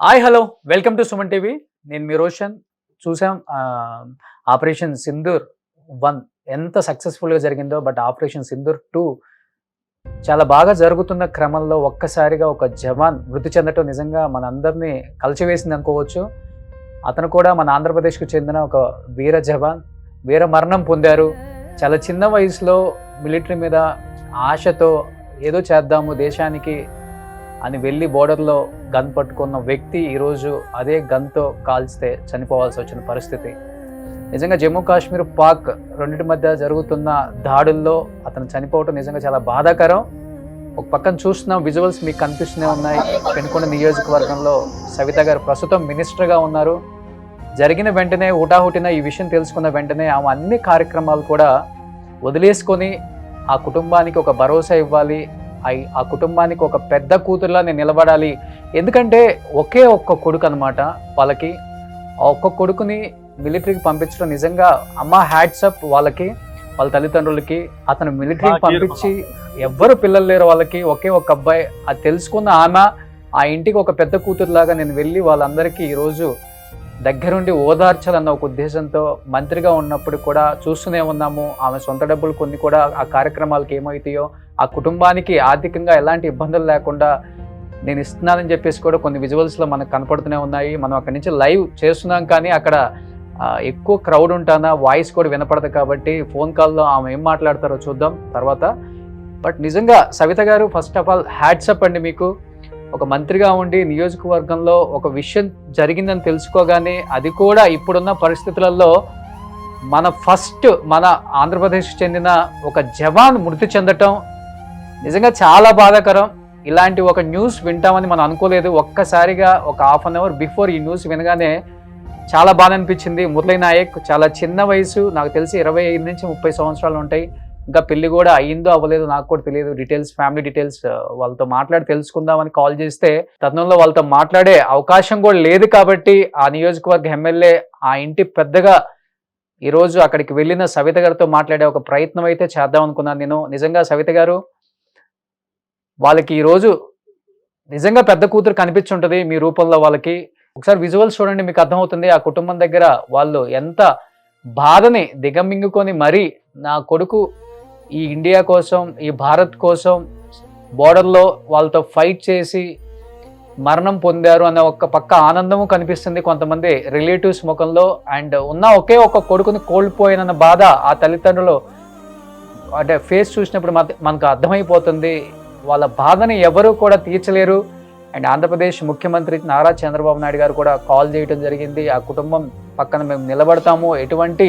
Hi hello welcome to Suman TV. నేను మీ రోషన్. చూసాం operation Sindoor 1 ఎంత సక్సెస్ఫుల్గా జరిగిందో. బట్ ఆపరేషన్ సింధూర్ 2 చాలా బాగా జరుగుతున్న క్రమంలో ఒక్కసారిగా ఒక జవాన్ మృతి చెందటం నిజంగా మనందరినీ కలిచివేసింది అనుకోవచ్చు. అతను కూడా మన ఆంధ్రప్రదేశ్కు చెందిన ఒక వీర జవాన్, వీర మరణం పొందారు. చాలా చిన్న వయసులో మిలిటరీ మీద ఆశతో ఏదో చేద్దాము దేశానికి అని వెళ్ళి బోర్డర్లో గన్ పట్టుకున్న వ్యక్తి ఈరోజు అదే గన్తో కాల్చితే చనిపోవాల్సి వచ్చిన పరిస్థితి. నిజంగా జమ్మూ కాశ్మీర్ పాక్ రెండింటి మధ్య జరుగుతున్న దాడుల్లో అతను చనిపోవటం నిజంగా చాలా బాధాకరం. ఒక పక్కన చూస్తున్నాం, విజువల్స్ మీకు కనిపిస్తూనే ఉన్నాయి. పెనుకొండ నియోజకవర్గంలో సవిత గారు ప్రస్తుతం మినిస్టర్గా ఉన్నారు. జరిగిన వెంటనే హుటాహుటిన ఈ విషయం తెలుసుకున్న వెంటనే ఆమె అన్ని కార్యక్రమాలు కూడా వదిలేసుకొని ఆ కుటుంబానికి ఒక భరోసా ఇవ్వాలి, ఆ కుటుంబానికి ఒక పెద్ద కూతురులా నేను నిలబడాలి. ఎందుకంటే ఒకే ఒక్క కొడుకు అనమాట వాళ్ళకి. ఆ ఒక్క కొడుకుని మిలిటరీకి పంపించడం నిజంగా అమ్మ హ్యాట్సప్ వాళ్ళకి, వాళ్ళ తల్లిదండ్రులకి. అతను మిలిటరీకి పంపించి ఎవ్వరు పిల్లలు లేరు వాళ్ళకి, ఒకే ఒక్క అబ్బాయి. అది తెలుసుకున్న ఆమె ఆ ఇంటికి ఒక పెద్ద కూతురులాగా నేను వెళ్ళి వాళ్ళందరికీ ఈరోజు దగ్గరుండి ఓదార్చాలన్న ఒక ఉద్దేశంతో మంత్రిగా ఉన్నప్పుడు కూడా చూస్తూనే ఉన్నాము. ఆమె సొంత డబ్బులు కొన్ని కూడా ఆ కార్యక్రమాలకు ఏమవుతాయో, ఆ కుటుంబానికి ఆర్థికంగా ఎలాంటి ఇబ్బందులు లేకుండా నేను ఇస్తున్నానని చెప్పేసి కూడా కొన్ని విజువల్స్లో మనకు కనపడుతూనే ఉన్నాయి. మనం అక్కడి నుంచి లైవ్ చేస్తున్నాం, కానీ అక్కడ ఎక్కువ క్రౌడ్ ఉంటానా వాయిస్ కూడా వినపడదు. కాబట్టి ఫోన్ కాల్లో ఆమె ఏం మాట్లాడతారో చూద్దాం తర్వాత. బట్ నిజంగా సవిత గారు ఫస్ట్ ఆఫ్ ఆల్ హ్యాట్సప్ అండి మీకు. ఒక మంత్రిగా ఉండి నియోజకవర్గంలో ఒక విషయం జరిగిందని తెలుసుకోగానే, అది కూడా ఇప్పుడున్న పరిస్థితులలో మన ఆంధ్రప్రదేశ్కి చెందిన ఒక జవాన్ మృతి చెందటం నిజంగా చాలా బాధాకరం. ఇలాంటి ఒక న్యూస్ వింటామని మనం అనుకోలేదు. ఒక్కసారిగా ఒక హాఫ్ అన్ అవర్ బిఫోర్ ఈ న్యూస్ వినగానే చాలా బాధ అనిపించింది. మురళీ నాయక్ చాలా చిన్న వయసు, నాకు తెలిసి 25 నుంచి 30 సంవత్సరాలు ఉంటాయి. ఇంకా పెళ్లి కూడా అయ్యిందో అవ్వలేదు నాకు కూడా తెలియదు. డీటెయిల్స్, ఫ్యామిలీ డీటెయిల్స్ వాళ్ళతో మాట్లాడి తెలుసుకుందామని కాల్ చేస్తే తరుణంలో వాళ్ళతో మాట్లాడే అవకాశం కూడా లేదు. కాబట్టి ఆ నియోజకవర్గ ఎమ్మెల్యే, ఆ ఇంటి పెద్దగా ఈరోజు అక్కడికి వెళ్ళిన సవిత గారితో మాట్లాడే ఒక ప్రయత్నం అయితే చేద్దాం అనుకున్నాను నేను. నిజంగా సవిత గారు, వాళ్ళకి ఈరోజు నిజంగా పెద్ద కూతురు కనిపించుంటుంది మీ రూపంలో వాళ్ళకి. ఒకసారి విజువల్స్ చూడండి, మీకు అర్థమవుతుంది ఆ కుటుంబం దగ్గర వాళ్ళు ఎంత బాధని దిగమింగుకొని మరీ నా కొడుకు ఈ ఇండియా కోసం, ఈ భారత్ కోసం బోర్డర్లో వాళ్ళతో ఫైట్ చేసి మరణం పొందారు అనే ఒక పక్క ఆనందము కనిపిస్తుంది కొంతమంది రిలేటివ్స్ ముఖంలో. అండ్ ఉన్న ఒకే ఒక కొడుకుని కోల్పోయిన బాధ ఆ తల్లిదండ్రులు అంటే ఫేస్ చూసినప్పుడు మనకు అర్థమైపోతుంది. వాళ్ళ బాధని ఎవరు కూడా తీర్చలేరు. అండ్ ఆంధ్రప్రదేశ్ ముఖ్యమంత్రి నారా చంద్రబాబు నాయుడు గారు కూడా కాల్ చేయడం జరిగింది. ఆ కుటుంబం పక్కన మేము నిలబడతాము, ఎటువంటి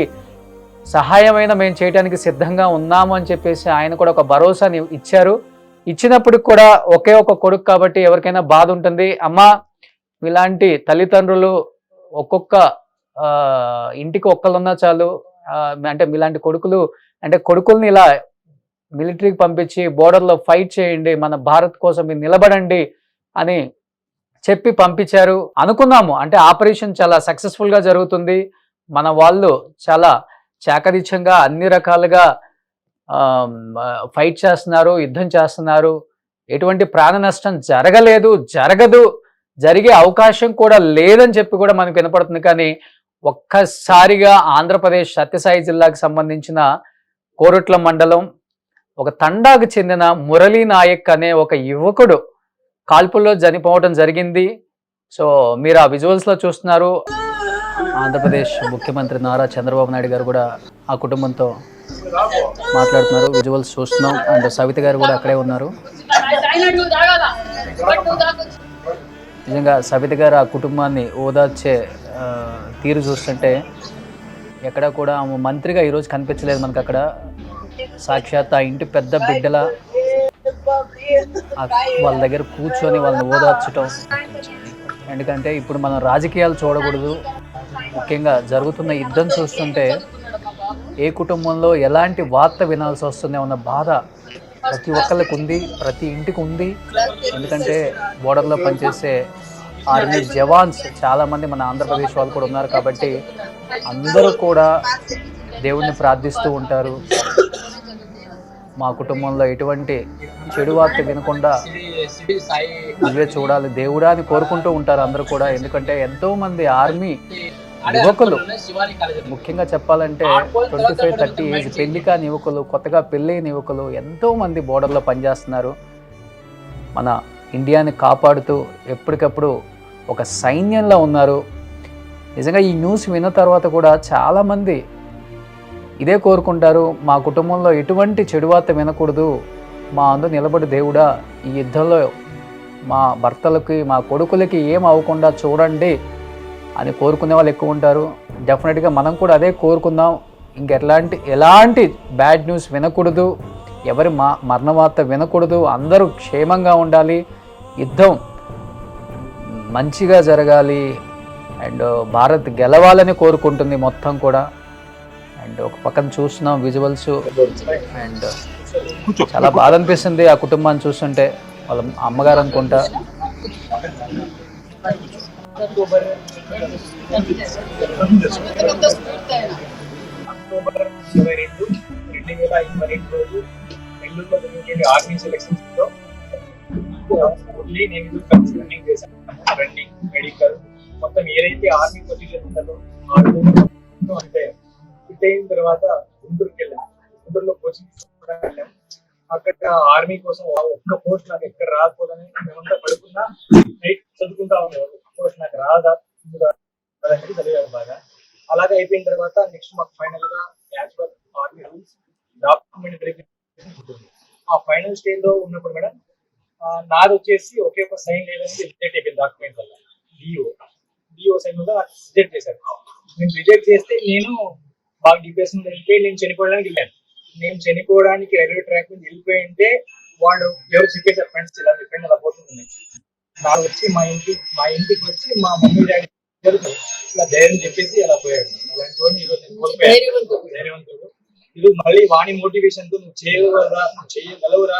సహాయమైనా మేము చేయడానికి సిద్ధంగా ఉన్నాము అని చెప్పేసి ఆయన కూడా ఒక భరోసాని ఇచ్చారు. ఇచ్చినప్పుడు కూడా ఒకే ఒక కొడుకు కాబట్టి ఎవరికైనా బాధ ఉంటుంది. అమ్మా, ఇలాంటి తల్లిదండ్రులు ఒక్కొక్క ఇంటికి ఒక్కళ్ళున్నా చాలు. అంటే మీలాంటి కొడుకులు, అంటే కొడుకుల్ని ఇలా మిలిటరీకి పంపించి బోర్డర్లో ఫైట్ చేయండి, మన భారత్ కోసం మీరు నిలబడండి అని చెప్పి పంపించారు. అనుకున్నాము అంటే ఆపరేషన్ చాలా సక్సెస్ఫుల్గా జరుగుతుంది, మన వాళ్ళు చాలా చాకరీచ్యంగా అన్ని రకాలుగా ఫైట్ చేస్తున్నారు, యుద్ధం చేస్తున్నారు, ఎటువంటి ప్రాణ నష్టం జరగదు, జరిగే అవకాశం కూడా లేదని చెప్పి కూడా మనకు వినపడుతుంది. కానీ ఒక్కసారిగా ఆంధ్రప్రదేశ్ సత్యసాయి జిల్లాకు సంబంధించిన కోరుట్ల మండలం ఒక తండాకు చెందిన మురళీ నాయక్ అనే ఒక యువకుడు కాల్పుల్లో చనిపోవడం జరిగింది. సో మీరు ఆ విజువల్స్లో చూస్తున్నారు. ఆంధ్రప్రదేశ్ ముఖ్యమంత్రి నారా చంద్రబాబు నాయుడు గారు కూడా ఆ కుటుంబంతో మాట్లాడుతున్నారు. విజువల్స్ చూస్తున్నాం. అండ్ సవిత గారు కూడా అక్కడే ఉన్నారు. నిజంగా సవిత గారు ఆ కుటుంబాన్ని ఓదార్చే తీరు చూస్తుంటే ఎక్కడ కూడా ఆమె మంత్రిగా ఈరోజు కనిపించలేదు మనకు. అక్కడ సాక్షాత్ ఆ ఇంటి పెద్ద బిడ్డల వాళ్ళ దగ్గర కూర్చొని వాళ్ళని ఓదార్చటం. ఎందుకంటే ఇప్పుడు మనం రాజకీయాలు చూడకూడదు, ముఖ్యంగా జరుగుతున్న యుద్ధం చూస్తుంటే ఏ కుటుంబంలో ఎలాంటి వార్త వినాల్సి వస్తుందో అన్న బాధ ప్రతి ఒక్కరికి ఉంది, ప్రతి ఇంటికి ఉంది. ఎందుకంటే బోర్డర్లో పనిచేసే ఆర్మీ జవాన్స్ చాలామంది మన ఆంధ్రప్రదేశ్ వాళ్ళు కూడా ఉన్నారు. కాబట్టి అందరూ కూడా దేవుణ్ణి ప్రార్థిస్తూ ఉంటారు. మా కుటుంబంలో ఎటువంటి చెడు వార్త వినకుండా నువ్వే చూడాలి దేవుడా అని కోరుకుంటూ ఉంటారు అందరూ కూడా. ఎందుకంటే ఎంతోమంది ఆర్మీ యువకులు, ముఖ్యంగా చెప్పాలంటే 25-30 ఏజ్ పెళ్లి కాని యువకులు, కొత్తగా పెళ్ళైన యువకులు ఎంతోమంది బోర్డర్లో పనిచేస్తున్నారు. మన ఇండియాని కాపాడుతూ ఎప్పటికప్పుడు ఒక సైన్యంలో ఉన్నారు. నిజంగా ఈ న్యూస్ విన్న తర్వాత కూడా చాలామంది ఇదే కోరుకుంటారు, మా కుటుంబంలో ఎటువంటి చెడు వార్త వినకూడదు, మా అందు నిలబడి దేవుడా ఈ యుద్ధంలో మా భర్తలకి మా కొడుకులకి ఏం అవ్వకుండా చూడండి అని కోరుకునే వాళ్ళు ఎక్కువ ఉంటారు. డెఫినెట్గా మనం కూడా అదే కోరుకుందాం. ఎలాంటి బ్యాడ్ న్యూస్ వినకూడదు, ఎవరి మరణ వార్త వినకూడదు, అందరూ క్షేమంగా ఉండాలి, యుద్ధం మంచిగా జరగాలి అండ్ భారత్ గెలవాలని కోరుకుంటుంది మొత్తం కూడా. అండ్ ఒక పక్కన చూస్తున్నాం విజువల్స్ అండ్ చాలా బాధ అనిపిస్తుంది ఆ కుటుంబాన్ని చూస్తుంటే. వాళ్ళ అమ్మగారు అనుకుంటా. అక్టోబర్ 22, 2022 రోజు నెల్లూరులో జరిగిన ఆర్మీ సెలక్షన్స్ లో ఓన్లీ నేను కలిసి రన్నింగ్ చేశాను. రన్నింగ్, మెడికల్ మొత్తం ఏదైతే ఆర్మీ పొజిషన్ ఉంటుందో అంటే ఫిట్ అయిన తర్వాత గుంటూరుకి వెళ్ళాను. గుంటూరులో కోచింగ్ కూడా వెళ్ళాం. అక్కడ ఆర్మీ కోసం ఒక్క పోస్ట్ నాకు ఎక్కడ రాకపోదని మేమంతా పడుకున్నా నైట్ చదువుకుంటా ఉండేవాళ్ళు. పోస్ట్ నాకు రాదా అనేది చదివారు బాగా. అలాగే అయిపోయిన తర్వాత నెక్స్ట్ మాకు ఫైనల్ గా actual army rules document verification ఉంటుంది. ఆ ఫైనల్ స్టేజ్ లో ఉన్నప్పుడు మేడం నాది వచ్చేసి ఒకే ఒక సైన్ లేదని రిజెక్ట్ అయిపోయింది డాక్యుమెంట్ వల్ల. డిఓ సైన్ వల్ల నాకు రిజెక్ట్ చేశారు. నేను రిజెక్ట్ చేస్తే నేను బాగా డిప్రెషన్ వెళ్ళిపోయి నేను చనిపోవడానికి వెళ్ళాను. నేను చనిపోవడానికి రైల్వే ట్రాక్ మీద వెళ్ళిపోయి ఉంటే వాడు ఎవరు చెప్పేసారు, ఫ్రెండ్స్ ఇలా ఫ్రెండ్ అలా పోతుంది. నాకు వచ్చి మా ఇంటికి వచ్చి మా మమ్మీ డాడీ ఇలా ధైర్యం చెప్పేసి అలా పోయాడు. అలాంటి వాడిని ఈరోజు నేను ధైర్యవంతుడు. ఇది మళ్ళీ వాణి మోటివేషన్ తో నువ్వు చేయగలరా, నువ్వు చేయగలవురా,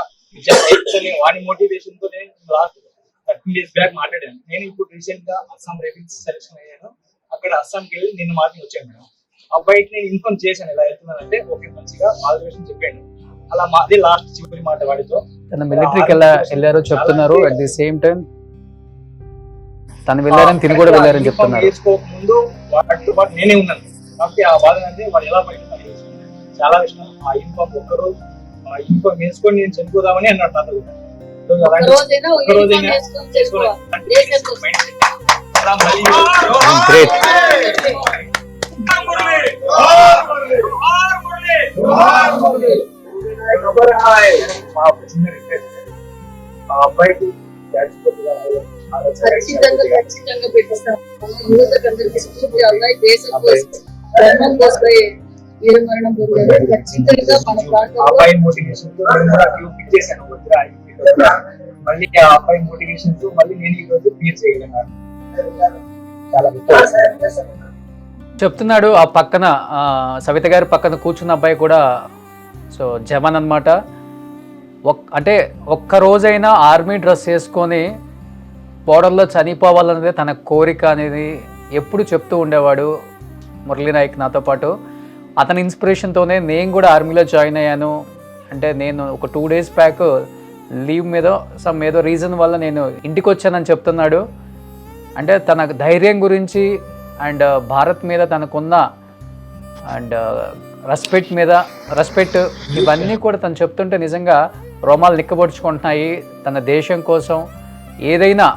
వాణి మోటివేషన్ తో నేను లాస్ట్ 13 days బ్యాక్ మాట్లాడాను. నేను ఇప్పుడు రీసెంట్ గా అస్సాం రైఫిల్స్ సెలెక్షన్ అయ్యాను. అక్కడ అస్సాంకి వెళ్ళి నిన్న మార్నింగ్ వచ్చాను మేడం. అబ్బాయికి నేను ఇన్ఫార్మ్ చేశాను ఎలా వెళ్తున్నానంటే ఓకే మంచిగా ఆల్వేషన్ చెప్పాను. అలా మాది లాస్ట్ చివరి మాట వాడితో. తన మిలిటరీకి వెళ్ళారో చెప్తున్నారు. అట్ ది సేమ్ టైం తను వెళ్ళారని తిని కూడా వెళ్ళారని చెప్తున్నారు. ముందు వాటితో పాటు నేనే ఉన్నాను కాబట్టి ఆ బాధ అంటే వాడు ఎలా బయట చాలా విషయం. ఆ ఇన్ఫార్మ్ ఒక్కరోజు ఆ ఇన్ఫార్మ్ వేసుకొని నేను చనిపోదామని అన్నాడు తాత. అబ్బాయికి ఖచ్చితంగా పెట్టిస్తాం. దేశం కోసం ధర్మం కోసం వీరమరణం పొందారు. ఖచ్చితంగా మన అబ్బాయి మోటివేషన్ తో మళ్ళీ ఆ అబ్బాయి మోటివేషన్ తో మళ్ళీ నేను ఈ రోజు క్లియర్ చేయగలిగాను. చెప్తున్నాడు. ఆ పక్కన సవిత గారి పక్కన కూర్చున్న అబ్బాయి కూడా సో జవాన్ అనమాట. అంటే ఒక్క రోజైనా ఆర్మీ డ్రెస్ వేసుకొని బోర్డర్లో చనిపోవాలనేది తన కోరిక అనేది ఎప్పుడు చెప్తూ ఉండేవాడు మురళీ నాయక్ నాతో పాటు. అతని ఇన్స్పిరేషన్తోనే నేను కూడా ఆర్మీలో జాయిన్ అయ్యాను. అంటే నేను ఒక 2 days బ్యాక్ లీవ్ మీద ఏదో రీజన్ వల్ల నేను ఇంటికి వచ్చానని చెప్తున్నాడు. అంటే తన ధైర్యం గురించి అండ్ భారత్ మీద తనకున్న అండ్ రెస్పెక్ట్ ఇవన్నీ కూడా తను చెప్తుంటే నిజంగా రోమాలు నిక్కబొడుచుకుంటున్నాయి. తన దేశం కోసం ఏదైనా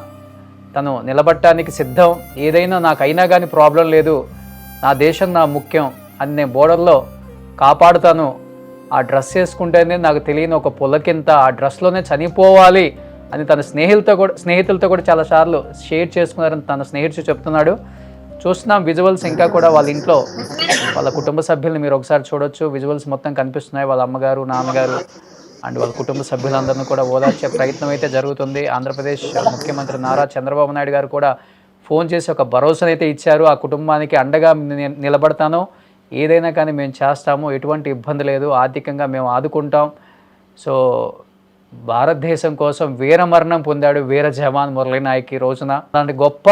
తను నిలబడటానికి సిద్ధం, ఏదైనా నాకైనా కానీ ప్రాబ్లం లేదు, నా దేశం నా ముఖ్యం అని నేను బోర్డర్లో కాపాడుతాను, ఆ డ్రెస్ వేసుకుంటేనే నాకు తెలియని ఒక పులకింత, ఆ డ్రెస్లోనే చనిపోవాలి అని తన స్నేహితులతో కూడా చాలాసార్లు షేర్ చేసుకున్నారని తన స్నేహితుడు చెప్తున్నాడు. చూస్తున్నాం విజువల్స్ ఇంకా కూడా వాళ్ళ ఇంట్లో వాళ్ళ కుటుంబ సభ్యుల్ని మీరు ఒకసారి చూడొచ్చు. విజువల్స్ మొత్తం కనిపిస్తున్నాయి. వాళ్ళ అమ్మగారు, నాన్నగారు అండ్ వాళ్ళ కుటుంబ సభ్యులందరినీ కూడా ఓదార్చే ప్రయత్నం అయితే జరుగుతుంది. ఆంధ్రప్రదేశ్ ముఖ్యమంత్రి నారా చంద్రబాబు నాయుడు గారు కూడా ఫోన్ చేసి ఒక భరోసానైతే ఇచ్చారు. ఆ కుటుంబానికి అండగా నిలబడతాను, ఏదైనా కానీ మేము చేస్తాము, ఎటువంటి ఇబ్బంది లేదు, ఆర్థికంగా మేము ఆదుకుంటాం. సో భారతదేశం కోసం వీరమరణం పొందాడు వీర జవాన్ మురళీ నాయక్ ఈ రోజున. అలాంటి గొప్ప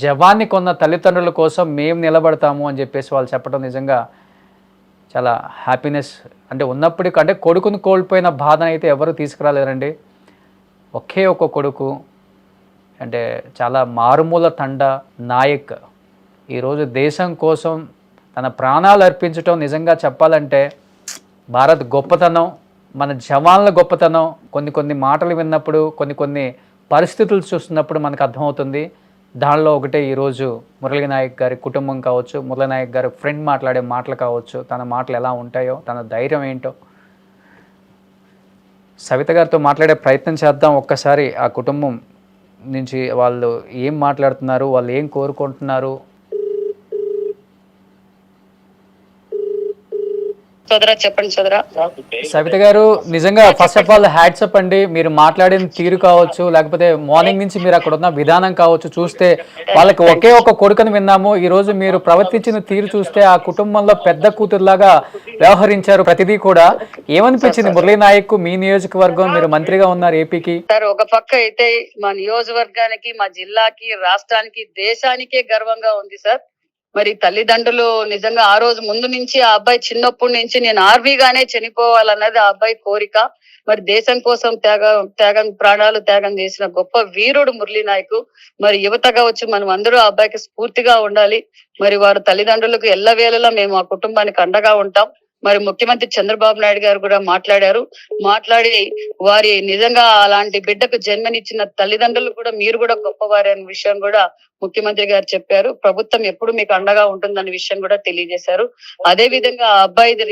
జవాన్ని కొన్న తల్లిదండ్రుల కోసం మేము నిలబడతాము అని చెప్పేసి వాళ్ళు చెప్పడం నిజంగా చాలా హ్యాపీనెస్. అంటే ఉన్నప్పటికీ అంటే కొడుకుని కోల్పోయిన బాధను అయితే ఎవరు తీసుకురాలేరండి. ఒకే ఒక కొడుకు, అంటే చాలా మారుమూల తండ నాయక్ ఈరోజు దేశం కోసం తన ప్రాణాలు అర్పించటం నిజంగా చెప్పాలంటే భారత్ గొప్పతనం, మన జవాన్ల గొప్పతనం. కొన్ని మాటలు విన్నప్పుడు, కొన్ని పరిస్థితులు చూస్తున్నప్పుడు మనకు అర్థమవుతుంది. దానిలో ఒకటే ఈరోజు మురళీ నాయక్ గారి కుటుంబం కావచ్చు, మురళీ నాయక్ గారి ఫ్రెండ్ మాట్లాడే మాటలు కావచ్చు, తన మాటలు ఎలా ఉంటాయో, తన ధైర్యం ఏంటో. సవిత గారితో మాట్లాడే ప్రయత్నం చేద్దాం. ఒక్కసారి ఆ కుటుంబం నుంచి వాళ్ళు ఏం మాట్లాడుతున్నారు, వాళ్ళు ఏం కోరుకుంటున్నారు. సోదరా చెప్పండి సోదరా. సవిత గారు నిజంగా ఫస్ట్ ఆఫ్ ఆల్ హ్యాట్సప్ అండి. మీరు మాట్లాడిన తీరు కావచ్చు, లేకపోతే మార్నింగ్ నుంచి మీరు అక్కడ ఉన్న విధానం కావచ్చు, చూస్తే వాళ్ళకి ఒకే ఒక కొడుకుని విన్నాము. ఈ రోజు మీరు ప్రవర్తించిన తీరు చూస్తే ఆ కుటుంబంలో పెద్ద కూతురులాగా వ్యవహరించారు ప్రతిదీ కూడా. ఏమనిపించింది మురళీ నాయక్, మీ నియోజకవర్గం, మీరు మంత్రిగా ఉన్నారు ఏపీకి? సార్ ఒక పక్క అయితే మా నియోజకవర్గానికి, మా జిల్లాకి, రాష్ట్రానికి, దేశానికే గర్వంగా ఉంది సార్. మరి తల్లిదండ్రులు నిజంగా ఆ రోజు ముందు నుంచి ఆ అబ్బాయి చిన్నప్పటి నుంచి నేను ఆర్మీగానే చనిపోవాలన్నది ఆ అబ్బాయి కోరిక. మరి దేశం కోసం ప్రాణాలు త్యాగం చేసిన గొప్ప వీరుడు మురళీ నాయక్. మరి యువత కావచ్చు, మనం అందరూ ఆ అబ్బాయికి స్ఫూర్తిగా ఉండాలి. మరి వారు తల్లిదండ్రులకు ఎల్లవేళలా మేము ఆ కుటుంబానికి అండగా ఉంటాం. మరి ముఖ్యమంత్రి చంద్రబాబు నాయుడు గారు కూడా మాట్లాడి వారి నిజంగా అలాంటి బిడ్డకు జన్మనిచ్చిన తల్లిదండ్రులు కూడా మీరు కూడా గొప్పవారి అనే విషయం కూడా ముఖ్యమంత్రి గారు చెప్పారు. ప్రభుత్వం ఎప్పుడు మీకు అండగా ఉంటుందన్న విషయం కూడా తెలియజేశారు. అదే విధంగా ఆ అబ్బాయిది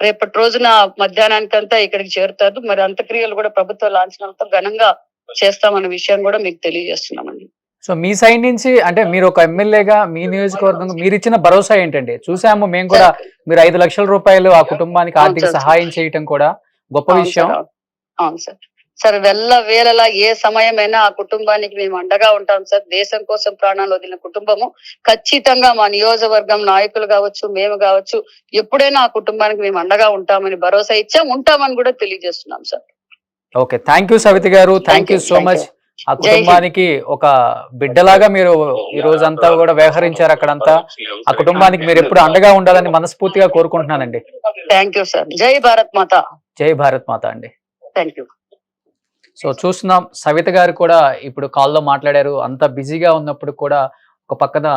రేపటి రోజున మధ్యాహ్నానికంతా ఇక్కడికి చేరుతారు. మరి అంత్యక్రియలు కూడా ప్రభుత్వ లాంఛనాలతో ఘనంగా చేస్తామన్న విషయం కూడా మీకు తెలియజేస్తున్నామండి. సో మీ సైడ్ నుంచి అంటే మీరు ఒక ఎమ్మెల్యేగా మీ నియోజకవర్గం మీరు ఇచ్చిన భరోసా ఏంటండి? చూసాము మేము కూడా, మీరు 5 లక్షల రూపాయలు ఆ కుటుంబానికి ఆర్థిక సహాయం చేయటం కూడా గొప్ప విషయం. అవును సార్. సార్ వేళలా ఏ సమయమైనా ఆ కుటుంబానికి మేము అండగా ఉంటాం సార్. దేశం కోసం ప్రాణాలు వదిలిన కుటుంబము. ఖచ్చితంగా మా నియోజకవర్గం నాయకులు కావచ్చు, మేము కావచ్చు, ఎప్పుడైనా ఆ కుటుంబానికి మేము అండగా ఉంటామని భరోసా ఉంటామని కూడా తెలియజేస్తున్నాం sir. Okay, thank you Savitha గారు, థ్యాంక్ యూ సో మచ్. ఆ కుటుంబానికి ఒక బిడ్డలాగా మీరు ఈ రోజంతా కూడా వ్యవహరించారు అక్కడంతా. ఆ కుటుంబానికి మీరు ఎప్పుడు అండగా ఉండాలని మనస్ఫూర్తిగా కోరుకుంటున్నానండి. Thank you sir. జై భారత్ మాత. జై భారత్ మాత అండి. Thank you. సో చూస్తున్నాం, సవిత గారు కూడా ఇప్పుడు కాల్లో మాట్లాడారు. అంత బిజీగా ఉన్నప్పుడు కూడా ఒక పక్కన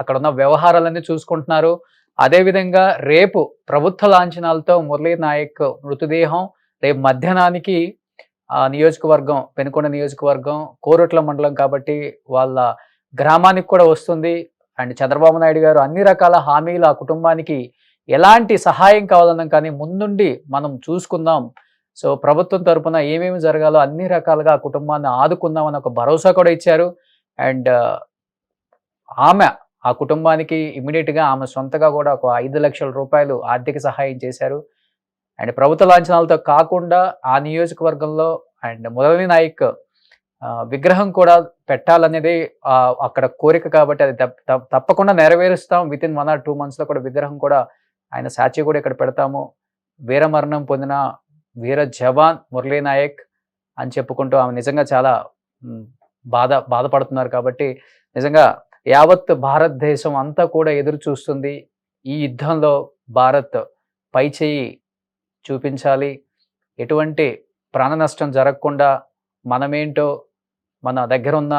అక్కడ ఉన్న వ్యవహారాలన్నీ చూసుకుంటున్నారు. అదే విధంగా రేపు ప్రభుత్వ లాంఛనాలతో మురళీ నాయక్ మృతదేహం రేపు మధ్యాహ్నానికి నియోజకవర్గం, పెనుకొండ నియోజకవర్గం కోరుట్ల మండలం కాబట్టి వాళ్ళ గ్రామానికి కూడా వస్తుంది. అండ్ చంద్రబాబు నాయుడు గారు అన్ని రకాల హామీలు ఆ కుటుంబానికి ఎలాంటి సహాయం కావాలన్నా కానీ ముందుండి మనం చూసుకుందాం. సో ప్రభుత్వం తరపున ఏమేమి జరగాలో అన్ని రకాలుగా ఆ కుటుంబాన్ని ఆదుకుందామని ఒక భరోసా కూడా ఇచ్చారు. అండ్ ఆమె ఆ కుటుంబానికి ఇమీడియట్గా ఆమె సొంతగా కూడా ఒక 5 లక్షల రూపాయలు ఆర్థిక సహాయం చేశారు. అండ్ ప్రభుత్వ లాంఛనాలతో కాకుండా ఆ నియోజకవర్గంలో అండ్ మురళీ నాయక్ విగ్రహం కూడా పెట్టాలనేది అక్కడ కోరిక కాబట్టి అది తప్పకుండా నెరవేరుస్తాం. విత్ ఇన్ 1 or 2 months కూడా విగ్రహం కూడా, ఆయన సాక్షి కూడా ఇక్కడ పెడతాము. వీరమరణం పొందిన వీర జవాన్ మురళీ నాయక్ అని చెప్పుకుంటూ ఆమె నిజంగా చాలా బాధపడుతున్నారు. కాబట్టి నిజంగా యావత్ భారతదేశం అంతా కూడా ఎదురు చూస్తుంది. ఈ యుద్ధంలో భారత్ పైచేయి చూపించాలి. ఎటువంటి ప్రాణ నష్టం జరగకుండా మనమేంటో, మన దగ్గర ఉన్న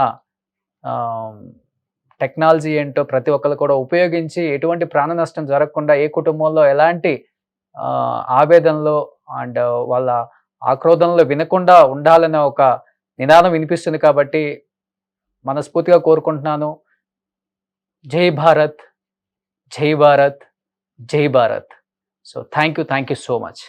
టెక్నాలజీ ఏంటో ప్రతి ఒక్కరు కూడా ఉపయోగించి ఎటువంటి ప్రాణ నష్టం జరగకుండా, ఏ కుటుంబంలో ఎలాంటి ఆవేదనలో అండ్ వాళ్ళ ఆక్రోధనలో వినకుండా ఉండాలనే ఒక నినాదం వినిపిస్తుంది. కాబట్టి మనస్ఫూర్తిగా కోరుకుంటున్నాను, జై భారత్, జై భారత్, జై Bharat. So thank you so much.